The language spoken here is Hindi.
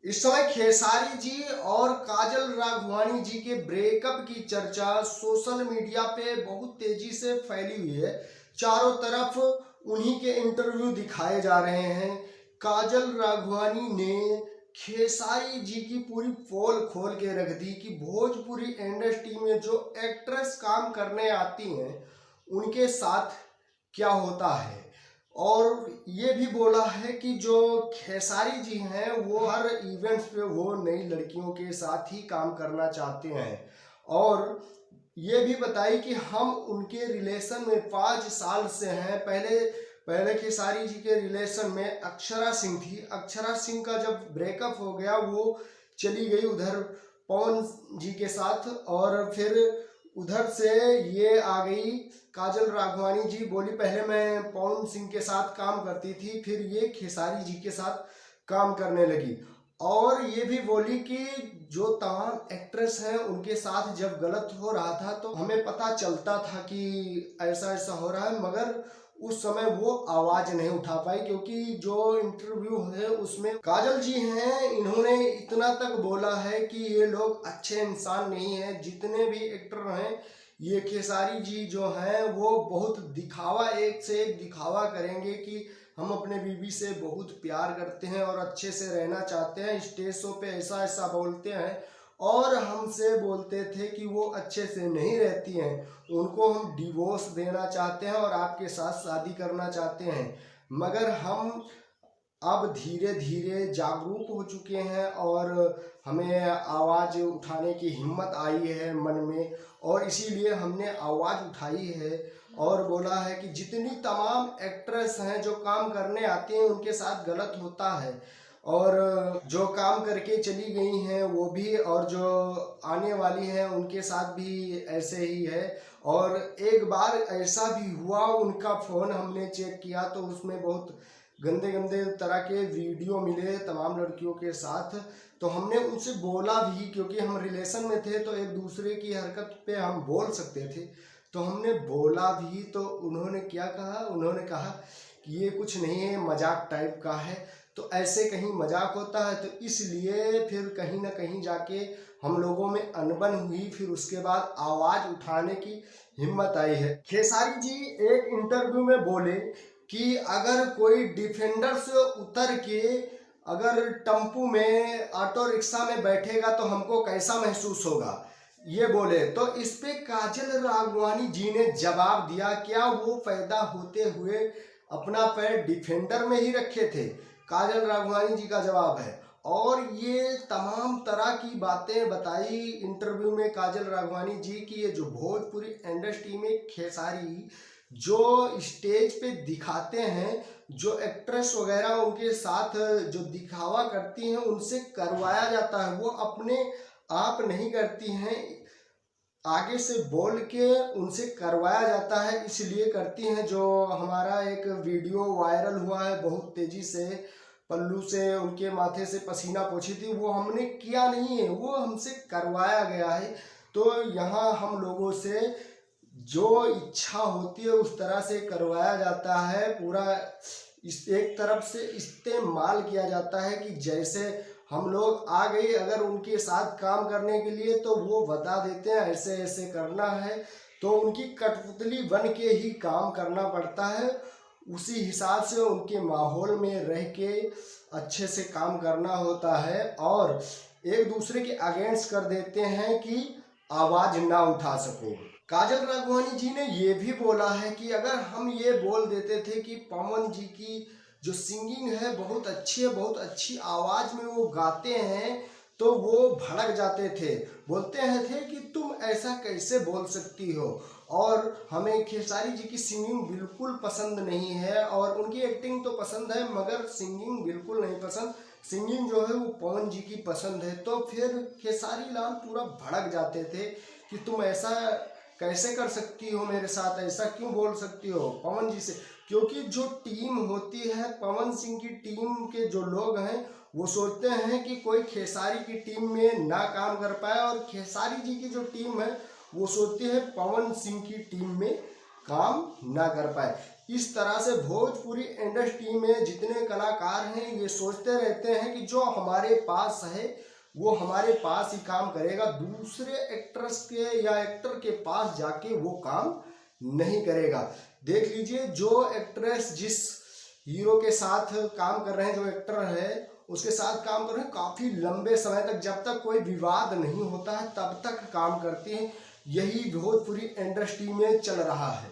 इस समय खेसारी जी और काजल राघवानी जी के ब्रेकअप की चर्चा सोशल मीडिया पे बहुत तेजी से फैली हुई है। चारों तरफ उन्हीं के इंटरव्यू दिखाए जा रहे हैं। काजल राघवानी ने खेसारी जी की पूरी पोल खोल के रख दी कि भोजपुरी इंडस्ट्री में जो एक्ट्रेस काम करने आती हैं उनके साथ क्या होता है। और ये भी बोला है कि जो खेसारी जी हैं वो हर इवेंट्स पे वो नई लड़कियों के साथ ही काम करना चाहते हैं। और ये भी बताई कि हम उनके रिलेशन में 5 साल से हैं। पहले पहले खेसारी जी के रिलेशन में अक्षरा सिंह थी। अक्षरा सिंह का जब ब्रेकअप हो गया वो चली गई उधर पवन जी के साथ, और फिर उधर से ये आ गई काजल राघवानी जी। बोली पहले मैं पवन सिंह के साथ काम करती थी, फिर ये खेसारी जी के साथ काम करने लगी। और ये भी बोली कि जो तमाम एक्ट्रेस हैं उनके साथ जब गलत हो रहा था तो हमें पता चलता था कि ऐसा ऐसा हो रहा है, मगर उस समय वो आवाज नहीं उठा पाई। क्योंकि जो इंटरव्यू है उसमें काजल जी हैं, इन्होंने इतना तक बोला है कि ये लोग अच्छे इंसान नहीं है। जितने भी एक्टर हैं, ये खेसारी जी जो हैं वो बहुत दिखावा, एक से एक दिखावा करेंगे कि हम अपने बीवी से बहुत प्यार करते हैं और अच्छे से रहना चाहते हैं। स्टेज शो पे ऐसा ऐसा बोलते हैं और हमसे बोलते थे कि वो अच्छे से नहीं रहती हैं, उनको हम डिवोर्स देना चाहते हैं और आपके साथ शादी करना चाहते हैं। मगर हम अब धीरे धीरे जागरूक हो चुके हैं और हमें आवाज़ उठाने की हिम्मत आई है मन में, और इसीलिए हमने आवाज़ उठाई है। और बोला है कि जितनी तमाम एक्ट्रेस हैं जो काम करने आती हैं उनके साथ गलत होता है, और जो काम करके चली गई हैं वो भी, और जो आने वाली हैं उनके साथ भी ऐसे ही है। और एक बार ऐसा भी हुआ, उनका फ़ोन हमने चेक किया तो उसमें बहुत गंदे गंदे तरह के वीडियो मिले तमाम लड़कियों के साथ। तो हमने उनसे बोला भी, क्योंकि हम रिलेशन में थे तो एक दूसरे की हरकत पे हम बोल सकते थे, तो हमने बोला भी। तो उन्होंने क्या कहा, उन्होंने कहा कि ये कुछ नहीं है, मजाक टाइप का है। तो ऐसे कहीं मजाक होता है, तो इसलिए फिर कहीं ना कहीं जाके हम लोगों में अनबन हुई, फिर उसके बाद आवाज उठाने की हिम्मत आई है। खेसारी जी एक इंटरव्यू में बोले कि अगर कोई डिफेंडर से उतर के अगर टम्पू में ऑटो रिक्शा में बैठेगा तो हमको कैसा महसूस होगा, ये बोले। तो इस पे काजल राघवानी जी ने जवाब दिया, क्या वो पैदा होते हुए अपना पैर डिफेंडर में ही रखे थे? काजल राघवानी जी का जवाब है। और ये तमाम तरह की बातें बताई इंटरव्यू में काजल राघवानी जी की ये जो भोजपुरी इंडस्ट्री में खेसारी जो स्टेज पे दिखाते हैं, जो एक्ट्रेस वगैरह उनके साथ जो दिखावा करती हैं उनसे करवाया जाता है, वो अपने आप नहीं करती हैं, आगे से बोल के उनसे करवाया जाता है, इसलिए करती हैं। जो हमारा एक वीडियो वायरल हुआ है बहुत तेजी से, पल्लू से उनके माथे से पसीना पोंछी थी, वो हमने किया नहीं है, वो हमसे करवाया गया है। तो यहाँ हम लोगों से जो इच्छा होती है उस तरह से करवाया जाता है। पूरा इस एक तरफ से इस्तेमाल किया जाता है कि जैसे हम लोग आ गए अगर उनके साथ काम करने के लिए तो वो बता देते हैं ऐसे ऐसे करना है, तो उनकी कठपुतली बन के ही काम करना पड़ता है। उसी हिसाब से उनके माहौल में रह के अच्छे से काम करना होता है, और एक दूसरे के अगेंस्ट कर देते हैं कि आवाज ना उठा सको। काजल राघवानी जी ने ये भी बोला है कि अगर हम ये बोल देते थे कि पवन जी की जो सिंगिंग है बहुत अच्छी है, बहुत अच्छी आवाज में वो गाते हैं, तो वो भड़क जाते थे, बोलते हैं थे कि तुम ऐसा कैसे बोल सकती हो। और हमें खेसारी जी की सिंगिंग बिल्कुल पसंद नहीं है, और उनकी एक्टिंग तो पसंद है मगर सिंगिंग बिल्कुल नहीं पसंद। सिंगिंग जो है वो पवन जी की पसंद है। तो फिर खेसारी लाल पूरा भड़क जाते थे कि तुम ऐसा कैसे कर सकती हो मेरे साथ, ऐसा क्यों बोल सकती हो पवन जी से। क्योंकि जो टीम होती है पवन सिंह की टीम के जो लोग हैं वो सोचते हैं कि कोई खेसारी की टीम में ना काम कर पाए, और खेसारी जी की जो टीम है वो सोचती है पवन सिंह की टीम में काम ना कर पाए। इस तरह से भोजपुरी इंडस्ट्री में जितने कलाकार हैं ये सोचते रहते हैं कि जो हमारे पास है वो हमारे पास ही काम करेगा, दूसरे एक्ट्रेस के या एक्टर के पास जाके वो काम नहीं करेगा। देख लीजिए, जो एक्ट्रेस जिस हीरो के साथ काम कर रहे हैं, जो एक्टर है उसके साथ काम कर रहे हैं, काफ़ी लंबे समय तक, जब तक कोई विवाद नहीं होता है तब तक काम करते हैं। यही भोजपुरी इंडस्ट्री में चल रहा है।